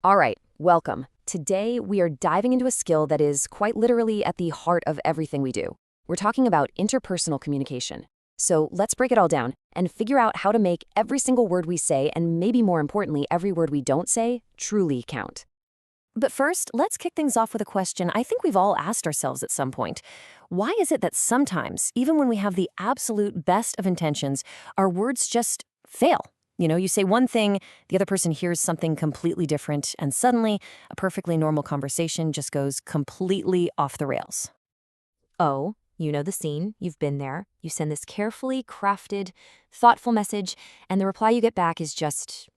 All right, welcome. Today, we are diving into a skill that is quite literally at the heart of everything we do. We're talking about interpersonal communication. So let's break it all down and figure out how to make every single word we say, and maybe more importantly, every word we don't say, truly count. But first, let's kick things off with a question I think we've all asked ourselves at some point. Why is it that sometimes, even when we have the absolute best of intentions, our words just fail? You say one thing, the other person hears something completely different, and suddenly a perfectly normal conversation just goes completely off the rails. Oh, you know the scene, you've been there. You send this carefully crafted, thoughtful message, and the reply you get back is just,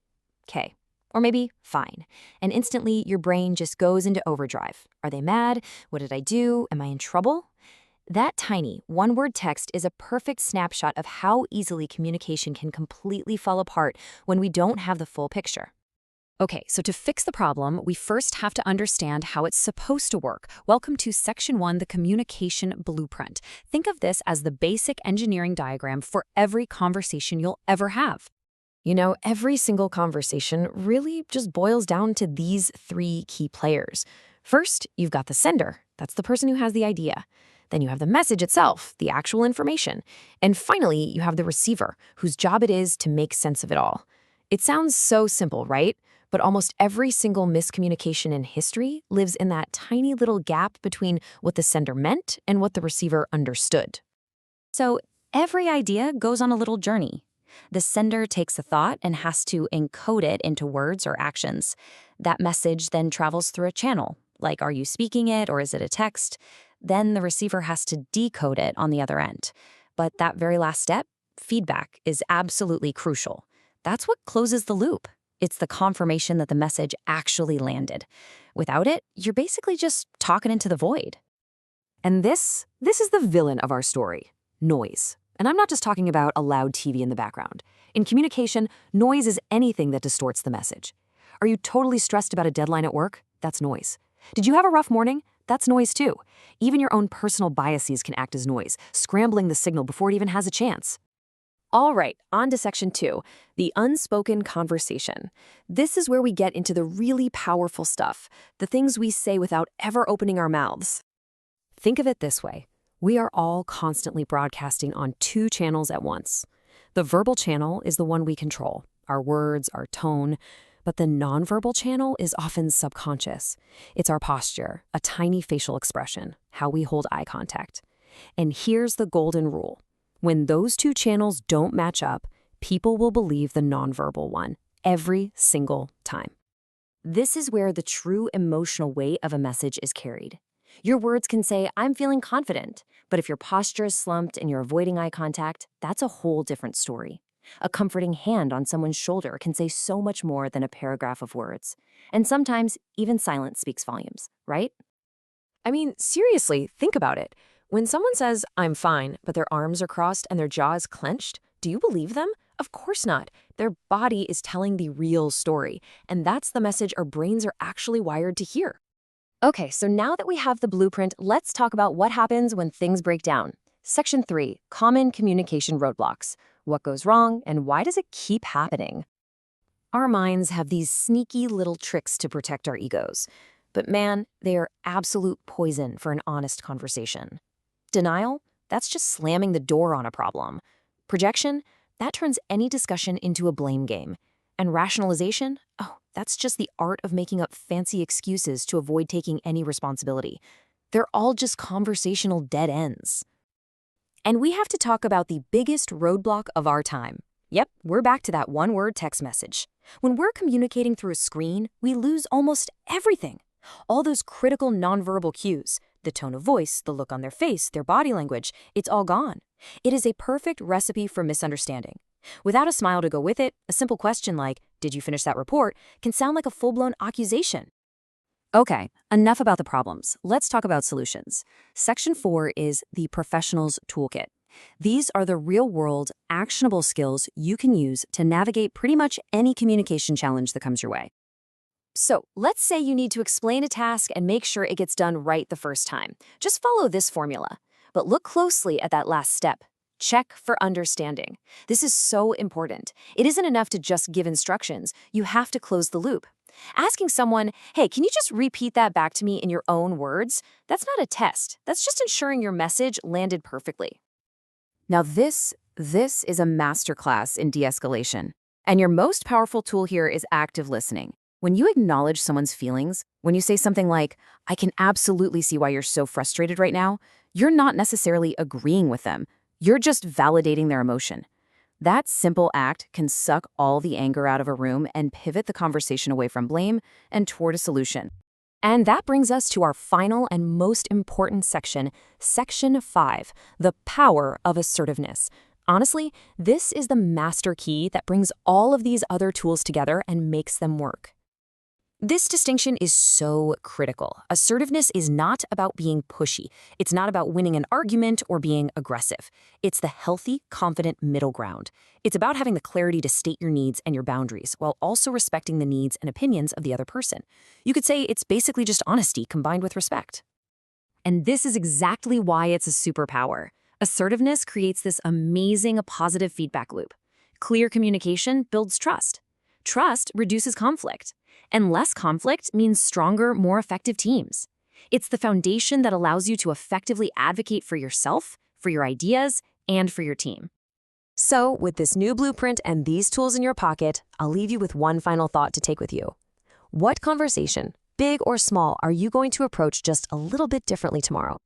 okay. Or maybe, fine. And instantly, your brain just goes into overdrive. Are they mad? What did I do? Am I in trouble? That tiny, one-word text is a perfect snapshot of how easily communication can completely fall apart when we don't have the full picture. Okay, so to fix the problem, we first have to understand how it's supposed to work. Welcome to Section 1, the Communication Blueprint. Think of this as the basic engineering diagram for every conversation you'll ever have. Every single conversation really just boils down to these three key players. First, you've got the sender. That's the person who has the idea. Then you have the message itself, the actual information. And finally, you have the receiver, whose job it is to make sense of it all. It sounds so simple, right? But almost every single miscommunication in history lives in that tiny little gap between what the sender meant and what the receiver understood. So every idea goes on a little journey. The sender takes a thought and has to encode it into words or actions. That message then travels through a channel, like are you speaking it or is it a text? Then the receiver has to decode it on the other end. But that very last step, feedback, is absolutely crucial. That's what closes the loop. It's the confirmation that the message actually landed. Without it, you're basically just talking into the void. And this is the villain of our story, noise. And I'm not just talking about a loud TV in the background. In communication, noise is anything that distorts the message. Are you totally stressed about a deadline at work? That's noise. Did you have a rough morning? That's noise too. Even your own personal biases can act as noise, scrambling the signal before it even has a chance. All right, on to Section 2, the unspoken conversation. This is where we get into the really powerful stuff, the things we say without ever opening our mouths. Think of it this way. We are all constantly broadcasting on two channels at once. The verbal channel is the one we control, our words, our tone, but the nonverbal channel is often subconscious. It's our posture, a tiny facial expression, how we hold eye contact. And here's the golden rule. When those two channels don't match up, people will believe the nonverbal one every single time. This is where the true emotional weight of a message is carried. Your words can say, I'm feeling confident, but if your posture is slumped and you're avoiding eye contact, that's a whole different story. A comforting hand on someone's shoulder can say so much more than a paragraph of words. And sometimes, even silence speaks volumes, right? I mean, seriously, think about it. When someone says, I'm fine, but their arms are crossed and their jaw is clenched, do you believe them? Of course not. Their body is telling the real story, and that's the message our brains are actually wired to hear. Okay, so now that we have the blueprint, let's talk about what happens when things break down. Section 3, common communication roadblocks. What goes wrong and why does it keep happening? Our minds have these sneaky little tricks to protect our egos. But man, they are absolute poison for an honest conversation. Denial? That's just slamming the door on a problem. Projection? That turns any discussion into a blame game. And rationalization? Oh, that's just the art of making up fancy excuses to avoid taking any responsibility. They're all just conversational dead ends. And we have to talk about the biggest roadblock of our time. Yep, we're back to that one-word text message. When we're communicating through a screen, we lose almost everything. All those critical nonverbal cues, the tone of voice, the look on their face, their body language, it's all gone. It is a perfect recipe for misunderstanding. Without a smile to go with it, a simple question like, did you finish that report, can sound like a full-blown accusation. Okay, enough about the problems. Let's talk about solutions. Section 4 is the professional's toolkit. These are the real-world, actionable skills you can use to navigate pretty much any communication challenge that comes your way. So, let's say you need to explain a task and make sure it gets done right the first time. Just follow this formula. But look closely at that last step. Check for understanding. This is so important. It isn't enough to just give instructions. You have to close the loop. Asking someone, hey, can you just repeat that back to me in your own words? That's not a test. That's just ensuring your message landed perfectly. Now this is a masterclass in de-escalation. And your most powerful tool here is active listening. When you acknowledge someone's feelings, when you say something like, I can absolutely see why you're so frustrated right now, you're not necessarily agreeing with them. You're just validating their emotion. That simple act can suck all the anger out of a room and pivot the conversation away from blame and toward a solution. And that brings us to our final and most important section, Section 5, the power of assertiveness. Honestly, this is the master key that brings all of these other tools together and makes them work. This distinction is so critical. Assertiveness is not about being pushy. It's not about winning an argument or being aggressive. It's the healthy, confident middle ground. It's about having the clarity to state your needs and your boundaries while also respecting the needs and opinions of the other person. You could say it's basically just honesty combined with respect. And this is exactly why it's a superpower. Assertiveness creates this amazing positive feedback loop. Clear communication builds trust. Trust reduces conflict. And less conflict means stronger, more effective teams. It's the foundation that allows you to effectively advocate for yourself, for your ideas, and for your team. So, with this new blueprint and these tools in your pocket, I'll leave you with one final thought to take with you. What conversation, big or small, are you going to approach just a little bit differently tomorrow?